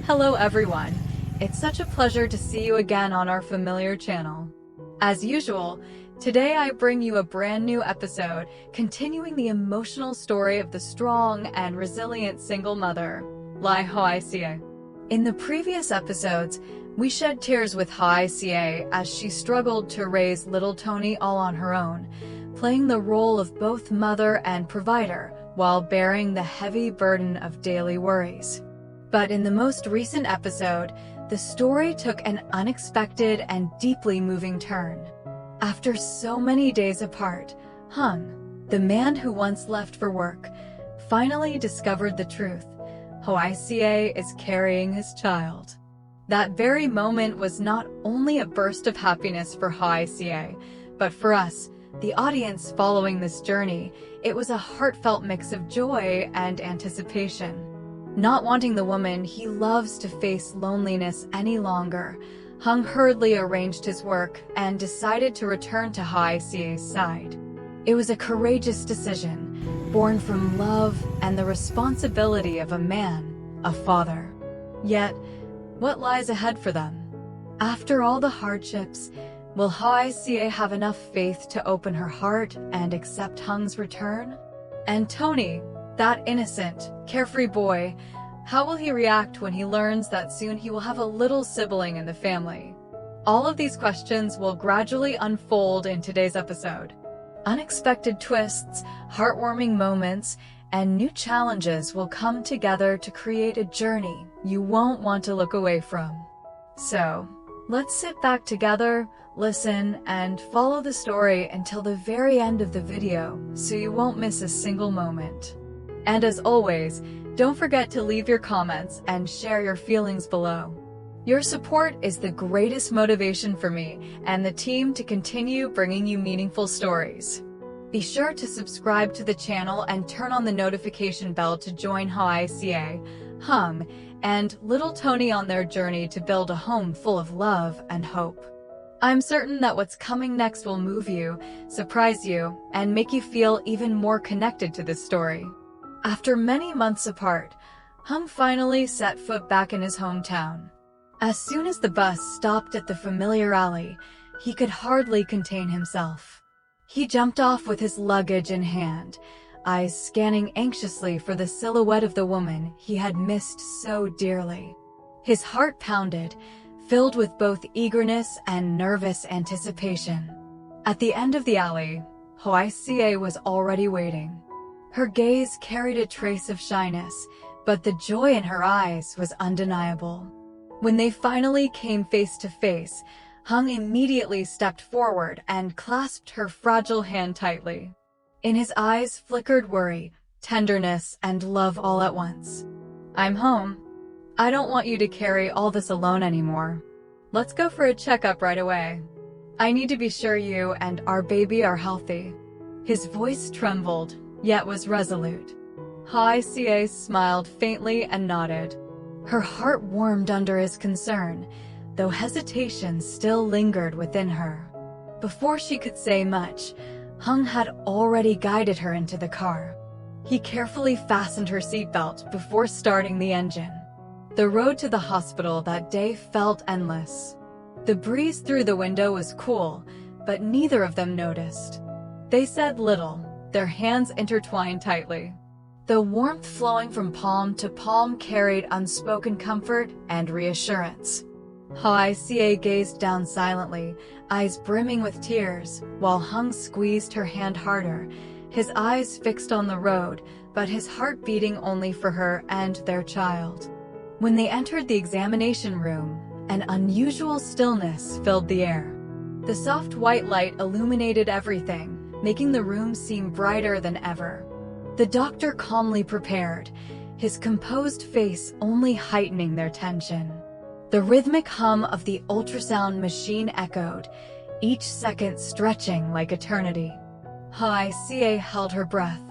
Hello everyone, it's such a pleasure to see you again on our familiar channel. As usual, today I bring you a brand new episode continuing the emotional story of the strong and resilient single mother, Ly Hoai Ca. In the previous episodes, we shed tears with Hoai Ca as she struggled to raise little Tony all on her own, playing the role of both mother and provider while bearing the heavy burden of daily worries. But in the most recent episode, the story took an unexpected and deeply moving turn. After so many days apart, Hùng, the man who once left for work, finally discovered the truth. Hoai Ca is carrying his child. That very moment was not only a burst of happiness for Hoai Ca, but for us, the audience following this journey, it was a heartfelt mix of joy and anticipation. Not wanting the woman he loves to face loneliness any longer, Hùng hurriedly arranged his work and decided to return to Hoai Ca's side. It was a courageous decision, born from love and the responsibility of a man, a father. Yet, what lies ahead for them? After all the hardships, will Hoai Ca have enough faith to open her heart and accept Hùng return? And Tony, that innocent, carefree boy, how will he react when he learns that soon he will have a little sibling in the family? All of these questions will gradually unfold in today's episode. Unexpected twists, heartwarming moments, and new challenges will come together to create a journey you won't want to look away from. So, let's sit back together, listen, and follow the story until the very end of the video so you won't miss a single moment. And as always, don't forget to leave your comments and share your feelings below. Your support is the greatest motivation for me and the team to continue bringing you meaningful stories. Be sure to subscribe to the channel and turn on the notification bell to join Hoai Ca, Hùng, and little Tony on their journey to build a home full of love and hope. I'm certain that what's coming next will move you, surprise you, and make you feel even more connected to this story. After many months apart, Hùng finally set foot back in his hometown. As soon as the bus stopped at the familiar alley, he could hardly contain himself. He jumped off with his luggage in hand, eyes scanning anxiously for the silhouette of the woman he had missed so dearly. His heart pounded, filled with both eagerness and nervous anticipation. At the end of the alley, Hoai Ca was already waiting. Her gaze carried a trace of shyness, but the joy in her eyes was undeniable. When they finally came face to face, Hùng immediately stepped forward and clasped her fragile hand tightly. In his eyes flickered worry, tenderness, and love all at once. "I'm home. I don't want you to carry all this alone anymore. Let's go for a checkup right away. I need to be sure you and our baby are healthy." His voice trembled, yet was resolute. Hoai Ca smiled faintly and nodded. Her heart warmed under his concern, though hesitation still lingered within her. Before she could say much, Hùng had already guided her into the car. He carefully fastened her seatbelt before starting the engine. The road to the hospital that day felt endless. The breeze through the window was cool, but neither of them noticed. They said little, their hands intertwined tightly. The warmth flowing from palm to palm carried unspoken comfort and reassurance. Hoai Ca gazed down silently, eyes brimming with tears, while Hùng squeezed her hand harder, his eyes fixed on the road, but his heart beating only for her and their child. When they entered the examination room, an unusual stillness filled the air. The soft white light illuminated everything, making the room seem brighter than ever. The doctor calmly prepared, his composed face only heightening their tension. The rhythmic hum of the ultrasound machine echoed, each second stretching like eternity. Hoai Ca held her breath,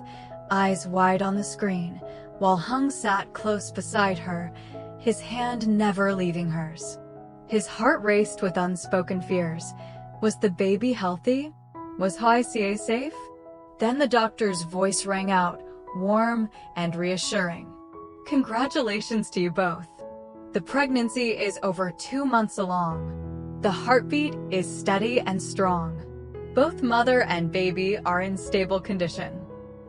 eyes wide on the screen, while Hùng sat close beside her, his hand never leaving hers. His heart raced with unspoken fears. Was the baby healthy? Was Hoai Ca safe? Then the doctor's voice rang out, warm and reassuring. "Congratulations to you both. The pregnancy is over 2 months along. The heartbeat is steady and strong. Both mother and baby are in stable condition.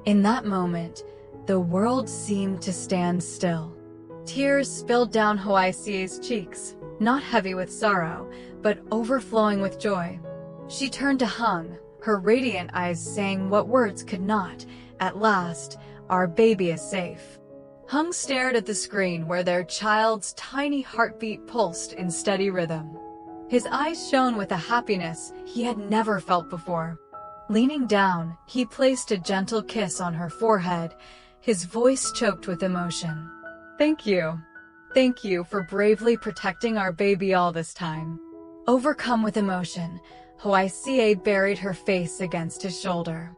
In that moment, the world seemed to stand still. Tears spilled down Hoài Ca's cheeks, not heavy with sorrow, but overflowing with joy. She turned to Hùng, her radiant eyes saying what words could not. At last, our baby is safe. Hùng stared at the screen where their child's tiny heartbeat pulsed in steady rhythm. His eyes shone with a happiness he had never felt before. Leaning down, he placed a gentle kiss on her forehead, his voice choked with emotion. Thank you. Thank you for bravely protecting our baby all this time. Overcome with emotion, Hoài Ca buried her face against his shoulder.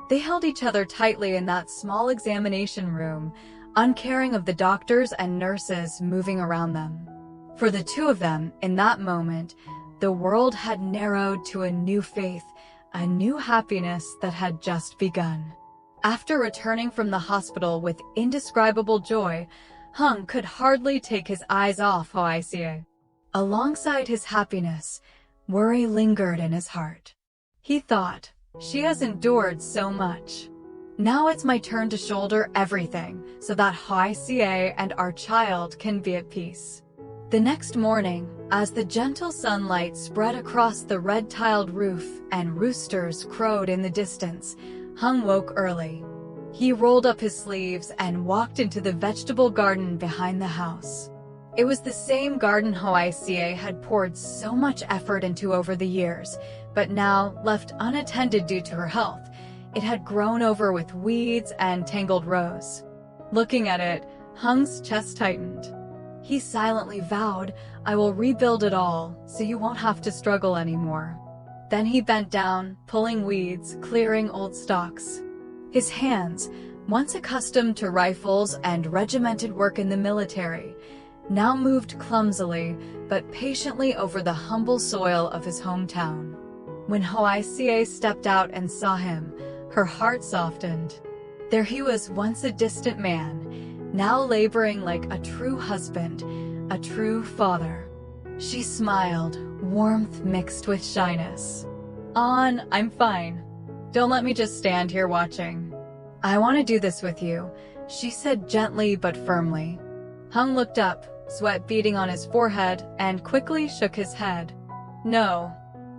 They held each other tightly in that small examination room, uncaring of the doctors and nurses moving around them. For the two of them, in that moment, the world had narrowed to a new faith, a new happiness that had just begun. After returning from the hospital with indescribable joy, Hùng could hardly take his eyes off Hoài Ca. Alongside his happiness, worry lingered in his heart. He thought, she has endured so much. Now it's my turn to shoulder everything so that Hoài Ca and our child can be at peace. The next morning, as the gentle sunlight spread across the red-tiled roof and roosters crowed in the distance, Hùng woke early. He rolled up his sleeves and walked into the vegetable garden behind the house. It was the same garden Hoài Ca had poured so much effort into over the years, but now, left unattended due to her health, it had grown over with weeds and tangled rows. Looking at it, Hung's chest tightened. He silently vowed, I will rebuild it all, so you won't have to struggle anymore. Then he bent down, pulling weeds, clearing old stalks. His hands, once accustomed to rifles and regimented work in the military, now moved clumsily but patiently over the humble soil of his hometown. When Hoài Ca stepped out and saw him, her heart softened. There he was, once a distant man, now laboring like a true husband, a true father. She smiled, warmth mixed with shyness. I'm fine. Don't let me just stand here watching. I want to do this with you, she said gently but firmly. Hùng looked up, sweat beading on his forehead, and quickly shook his head. No,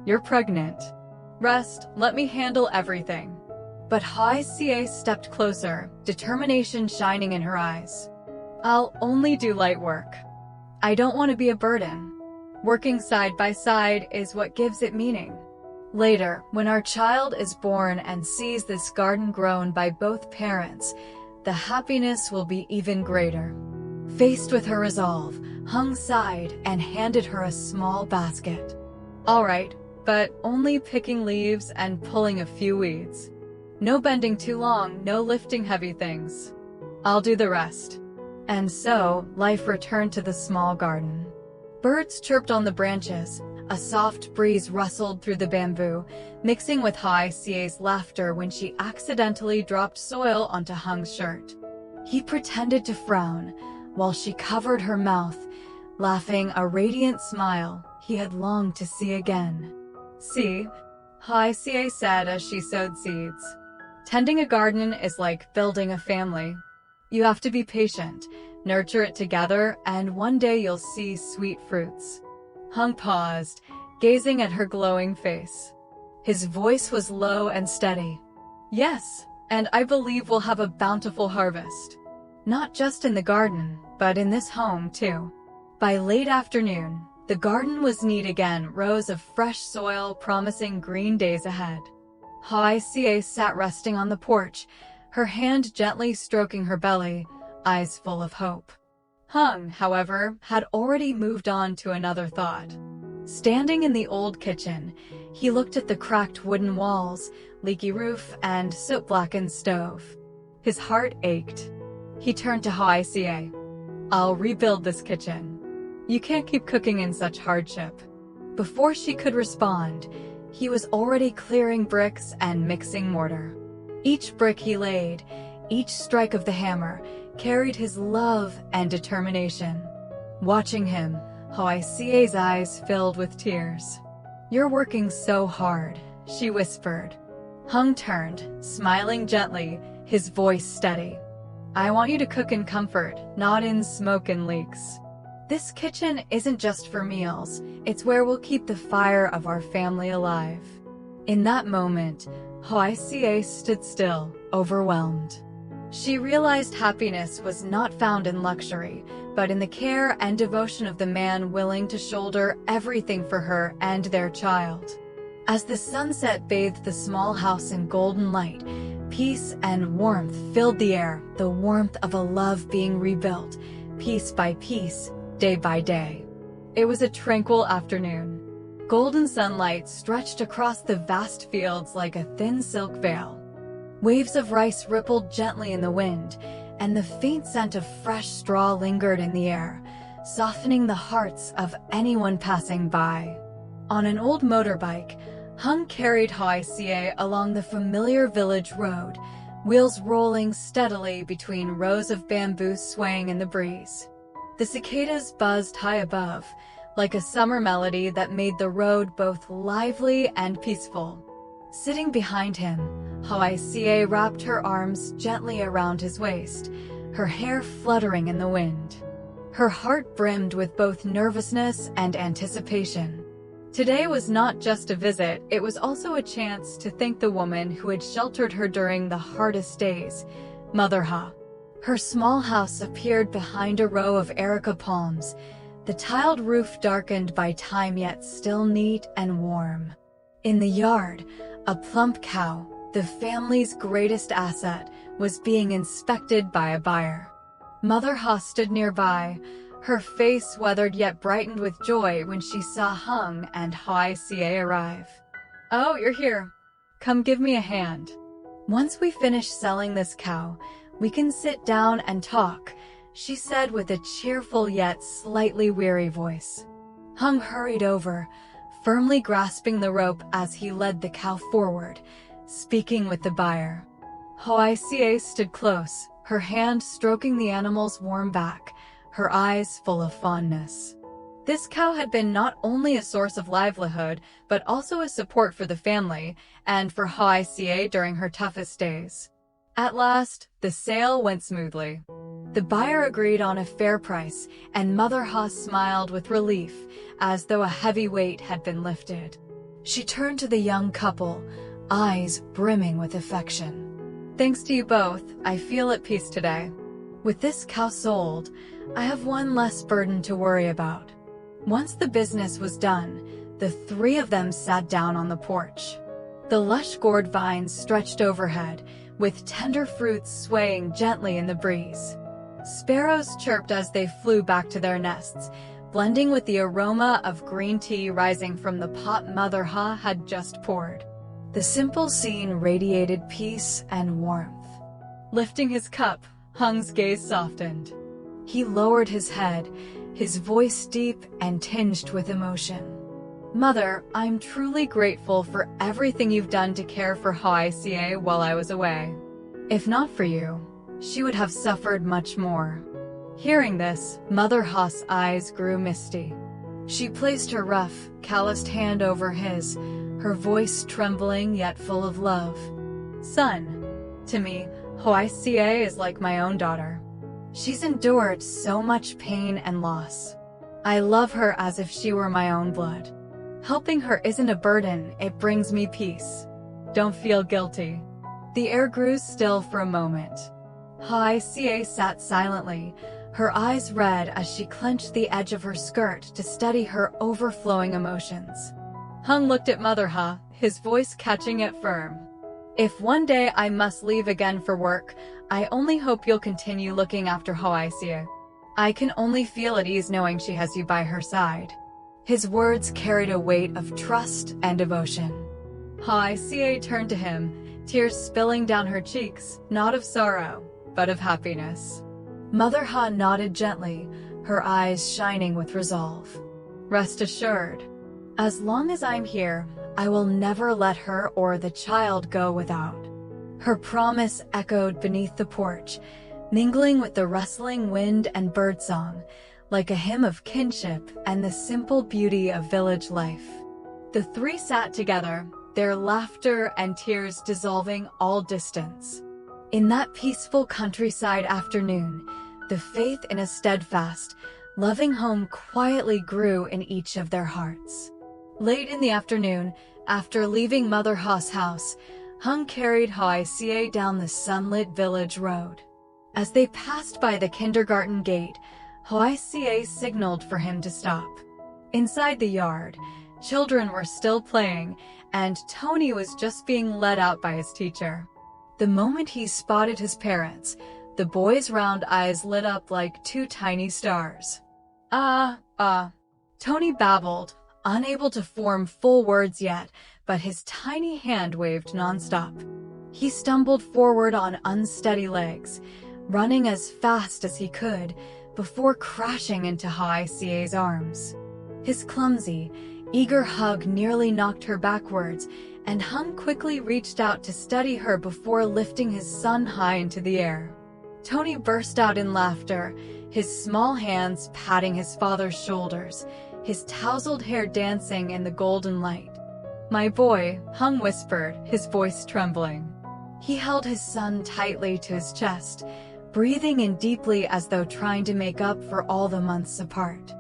you're pregnant. Rest, let me handle everything. But Hoài Ca stepped closer, determination shining in her eyes. I'll only do light work. I don't want to be a burden. Working side by side is what gives it meaning. Later, when our child is born and sees this garden grown by both parents, the happiness will be even greater. Faced with her resolve, Hùng sighed and handed her a small basket. All right, but only picking leaves and pulling a few weeds. No bending too long, no lifting heavy things. I'll do the rest. And so, life returned to the small garden. Birds chirped on the branches, a soft breeze rustled through the bamboo, mixing with Hoài Ca's laughter when she accidentally dropped soil onto Hung's shirt. He pretended to frown, while she covered her mouth, laughing a radiant smile he had longed to see again. See, Hoài Ca said as she sowed seeds. Tending a garden is like building a family. You have to be patient, nurture it together, and one day you'll see sweet fruits. Hùng paused, gazing at her glowing face. His voice was low and steady. Yes, and I believe we'll have a bountiful harvest. Not just in the garden, but in this home too. By late afternoon, the garden was neat again, rows of fresh soil promising green days ahead. Hoài Ca sat resting on the porch, her hand gently stroking her belly, eyes full of hope. Hùng, however, had already moved on to another thought. Standing in the old kitchen, he looked at the cracked wooden walls, leaky roof, and soot-blackened stove. His heart ached. He turned to Hoài Ca. I'll rebuild this kitchen. You can't keep cooking in such hardship. Before she could respond, he was already clearing bricks and mixing mortar. Each brick he laid, each strike of the hammer, carried his love and determination. Watching him, Hoài Ca's eyes filled with tears. "You're working so hard," she whispered. Hùng turned, smiling gently, his voice steady. "I want you to cook in comfort, not in smoke and leaks. This kitchen isn't just for meals, it's where we'll keep the fire of our family alive." In that moment, Hoài Ca stood still, overwhelmed. She realized happiness was not found in luxury, but in the care and devotion of the man willing to shoulder everything for her and their child. As the sunset bathed the small house in golden light, peace and warmth filled the air, the warmth of a love being rebuilt, piece by piece, day by day. It was a tranquil afternoon. Golden sunlight stretched across the vast fields like a thin silk veil. Waves of rice rippled gently in the wind, and the faint scent of fresh straw lingered in the air, softening the hearts of anyone passing by. On an old motorbike, Hùng carried Hoài Ca along the familiar village road, wheels rolling steadily between rows of bamboo swaying in the breeze. The cicadas buzzed high above, like a summer melody that made the road both lively and peaceful. Sitting behind him, Hoài Ca wrapped her arms gently around his waist, her hair fluttering in the wind. Her heart brimmed with both nervousness and anticipation. Today was not just a visit, it was also a chance to thank the woman who had sheltered her during the hardest days, Mother Ha. Her small house appeared behind a row of areca palms, the tiled roof darkened by time yet still neat and warm. In the yard, a plump cow, the family's greatest asset, was being inspected by a buyer. Mother Ha stood nearby, her face weathered yet brightened with joy when she saw Hùng and Hoài Ca arrive. "Oh, you're here. Come give me a hand. Once we finish selling this cow, we can sit down and talk," she said with a cheerful yet slightly weary voice. Hùng hurried over, firmly grasping the rope as he led the cow forward, speaking with the buyer. Hoài Ca stood close, her hand stroking the animal's warm back, her eyes full of fondness. This cow had been not only a source of livelihood, but also a support for the family, and for Hoài Ca during her toughest days. At last, the sale went smoothly. The buyer agreed on a fair price, and Mother Ha smiled with relief, as though a heavy weight had been lifted. She turned to the young couple, eyes brimming with affection. "Thanks to you both, I feel at peace today. With this cow sold, I have one less burden to worry about." Once the business was done, the three of them sat down on the porch. The lush gourd vines stretched overhead, with tender fruits swaying gently in the breeze. Sparrows chirped as they flew back to their nests, blending with the aroma of green tea rising from the pot Mother Ha had just poured. The simple scene radiated peace and warmth. Lifting his cup, Hung's gaze softened. He lowered his head, his voice deep and tinged with emotion. "Mother, I'm truly grateful for everything you've done to care for Hoài Ca while I was away. If not for you, she would have suffered much more." Hearing this, Mother Ha's eyes grew misty. She placed her rough, calloused hand over his, her voice trembling yet full of love. "Son, to me, Hoài Ca is like my own daughter. She's endured so much pain and loss. I love her as if she were my own blood. Helping her isn't a burden, it brings me peace. Don't feel guilty." The air grew still for a moment. Hoài Ca sat silently, her eyes red as she clenched the edge of her skirt to steady her overflowing emotions. Hùng looked at Mother Ha, his voice catching it firm. "If one day I must leave again for work, I only hope you'll continue looking after Hoài Ca. I can only feel at ease knowing she has you by her side." His words carried a weight of trust and devotion. Hoài Ca turned to him, tears spilling down her cheeks, not of sorrow, but of happiness. Mother Ha nodded gently, her eyes shining with resolve. "Rest assured, as long as I'm here, I will never let her or the child go without." Her promise echoed beneath the porch, mingling with the rustling wind and birdsong, like a hymn of kinship and the simple beauty of village life. The three sat together, their laughter and tears dissolving all distance. In that peaceful countryside afternoon, the faith in a steadfast, loving home quietly grew in each of their hearts. Late in the afternoon, after leaving Mother Ha's house, Hung carried Hoài Ca down the sunlit village road. As they passed by the kindergarten gate, Hoài Ca signaled for him to stop. Inside the yard, children were still playing, and Tony was just being let out by his teacher. The moment he spotted his parents, the boy's round eyes lit up like two tiny stars. Tony babbled, unable to form full words yet, but his tiny hand waved nonstop. He stumbled forward on unsteady legs, running as fast as he could, before crashing into Hoài Ca's arms. His clumsy, eager hug nearly knocked her backwards, and Hung quickly reached out to steady her before lifting his son high into the air. Tony burst out in laughter, his small hands patting his father's shoulders, his tousled hair dancing in the golden light. "My boy," Hung whispered, his voice trembling. He held his son tightly to his chest, breathing in deeply as though trying to make up for all the months apart.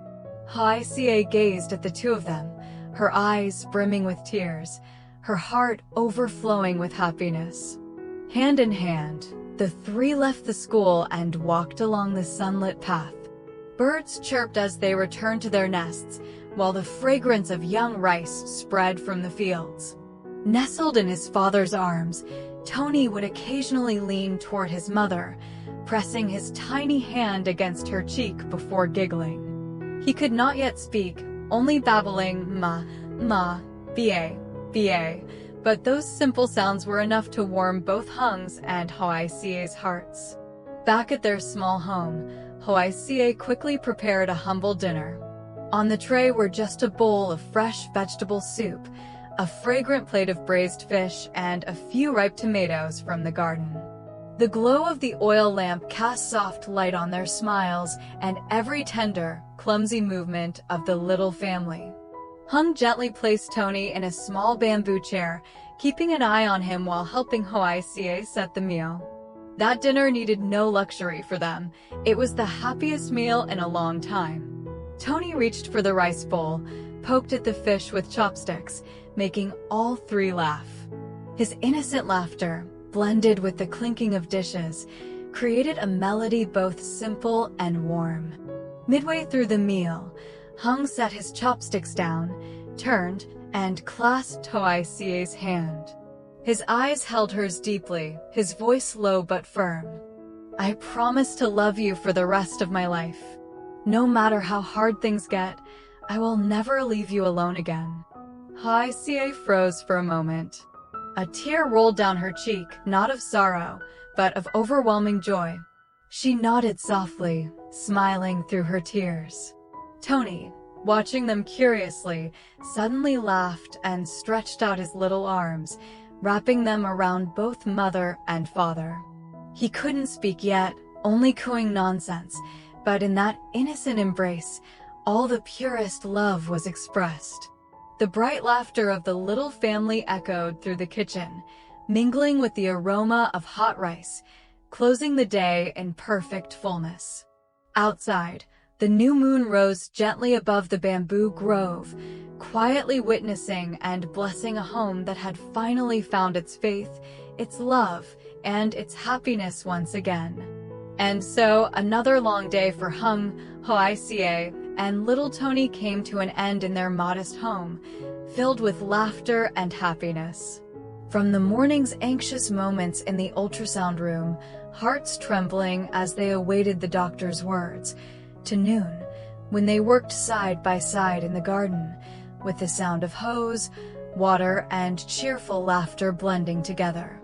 Hoài Ca gazed at the two of them, her eyes brimming with tears, her heart overflowing with happiness. Hand in hand, the three left the school and walked along the sunlit path. Birds chirped as they returned to their nests, while the fragrance of young rice spread from the fields. Nestled in his father's arms, Tony would occasionally lean toward his mother, pressing his tiny hand against her cheek before giggling. He could not yet speak, only babbling ma, ba, but those simple sounds were enough to warm both Hung's and Hoài Ca's hearts. Back at their small home, Hoài Ca quickly prepared a humble dinner. On the tray were just a bowl of fresh vegetable soup, a fragrant plate of braised fish, and a few ripe tomatoes from the garden. The glow of the oil lamp cast soft light on their smiles and every tender, clumsy movement of the little family. Hung gently placed Tony in a small bamboo chair, keeping an eye on him while helping Hoài Ca set the meal. That dinner needed no luxury for them. It was the happiest meal in a long time. Tony reached for the rice bowl, poked at the fish with chopsticks, making all three laugh. His innocent laughter, blended with the clinking of dishes, created a melody both simple and warm. Midway through the meal, Hung set his chopsticks down, turned, and clasped Hoài Ca's hand. His eyes held hers deeply, his voice low but firm. "I promise to love you for the rest of my life. No matter how hard things get, I will never leave you alone again." Hoài Ca froze for a moment. A tear rolled down her cheek, not of sorrow, but of overwhelming joy. She nodded softly, smiling through her tears. Tony, watching them curiously, suddenly laughed and stretched out his little arms, wrapping them around both mother and father. He couldn't speak yet, only cooing nonsense, but in that innocent embrace, all the purest love was expressed. The bright laughter of the little family echoed through the kitchen, mingling with the aroma of hot rice, closing the day in perfect fullness. Outside, the new moon rose gently above the bamboo grove, quietly witnessing and blessing a home that had finally found its faith, its love, and its happiness once again. And so, another long day for Hung, Hoài Ca, and little Tony came to an end in their modest home, filled with laughter and happiness. From the morning's anxious moments in the ultrasound room, hearts trembling as they awaited the doctor's words, to noon, when they worked side by side in the garden, with the sound of hose, water, and cheerful laughter blending together.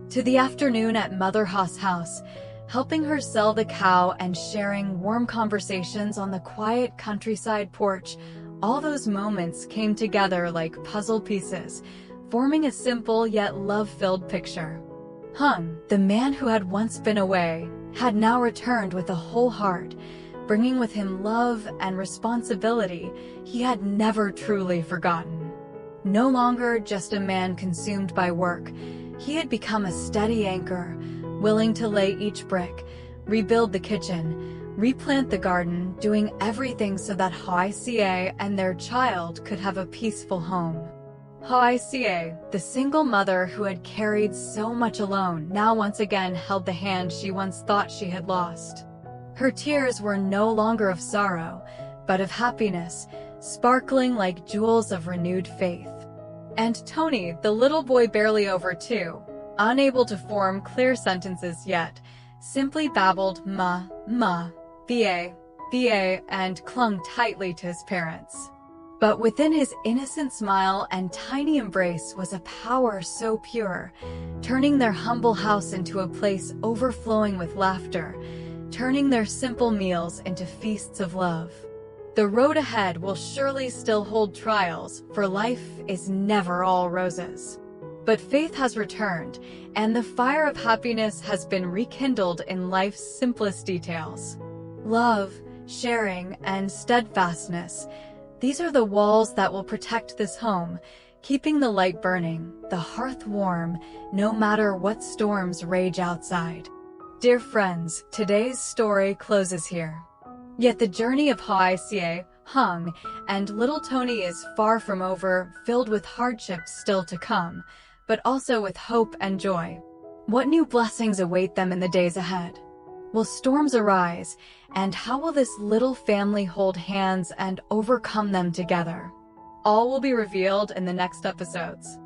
To the afternoon at Mother Ha's house, helping her sell the cow and sharing warm conversations on the quiet countryside porch, all those moments came together like puzzle pieces, forming a simple yet love-filled picture. Hung, the man who had once been away, had now returned with a whole heart, bringing with him love and responsibility he had never truly forgotten. No longer just a man consumed by work, he had become a steady anchor, willing to lay each brick, rebuild the kitchen, replant the garden, doing everything so that Hoài Ca and their child could have a peaceful home. Hoài Ca, the single mother who had carried so much alone, now once again held the hand she once thought she had lost. Her tears were no longer of sorrow, but of happiness, sparkling like jewels of renewed faith. And Tony, the little boy barely over 2, unable to form clear sentences yet, simply babbled ma, ba, and clung tightly to his parents. But within his innocent smile and tiny embrace was a power so pure, turning their humble house into a place overflowing with laughter, turning their simple meals into feasts of love. The road ahead will surely still hold trials, for life is never all roses. But faith has returned, and the fire of happiness has been rekindled in life's simplest details. Love, sharing, and steadfastness, these are the walls that will protect this home, keeping the light burning, the hearth warm, no matter what storms rage outside. Dear friends, today's story closes here. Yet the journey of Hoài Ca, Hùng, and little Tony is far from over, filled with hardships still to come, but also with hope and joy. What new blessings await them in the days ahead? Will storms arise, and how will this little family hold hands and overcome them together? All will be revealed in the next episodes.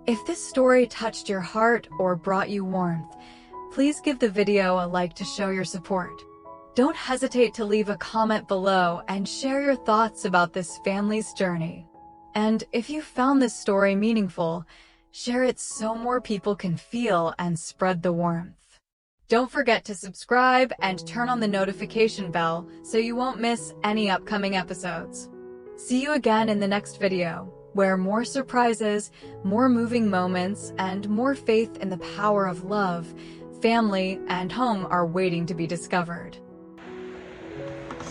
If this story touched your heart or brought you warmth, please give the video a like to show your support. Don't hesitate to leave a comment below and share your thoughts about this family's journey. And if you found this story meaningful, share it so more people can feel and spread the warmth. Don't forget to subscribe and turn on the notification bell so you won't miss any upcoming episodes. See you again in the next video, where more surprises, more moving moments, and more faith in the power of love, family, and home are waiting to be discovered.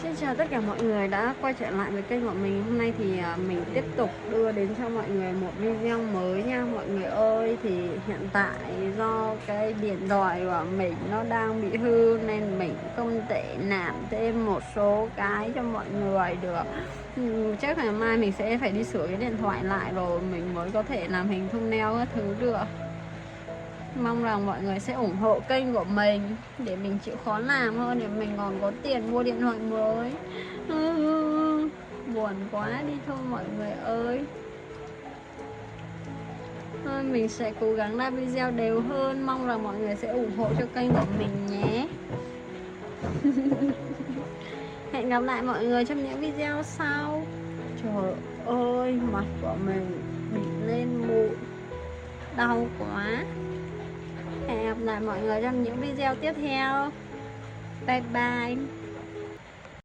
Xin chào tất cả mọi người đã quay trở lại với kênh của mình. Hôm nay thì mình tiếp tục đưa đến cho mọi người một video mới nha mọi người ơi. Thì hiện tại do cái điện thoại của mình nó đang bị hư nên mình không thể làm thêm một số cái cho mọi người được. Chắc là mai mình sẽ phải đi sửa cái điện thoại lại rồi mình mới có thể làm hình thumbnail các thứ được. Mong rằng mọi người sẽ ủng hộ kênh của mình để mình chịu khó làm hơn, để mình còn có tiền mua điện thoại mới. Buồn quá đi thôi mọi người ơi. Thôi mình sẽ cố gắng ra video đều hơn. Mong rằng mọi người sẽ ủng hộ cho kênh của mình nhé. Hẹn gặp lại mọi người trong những video sau. Trời ơi, mặt của mình bị lên mụn, đau quá. Hẹn gặp lại mọi người trong những video tiếp theo. Bye bye.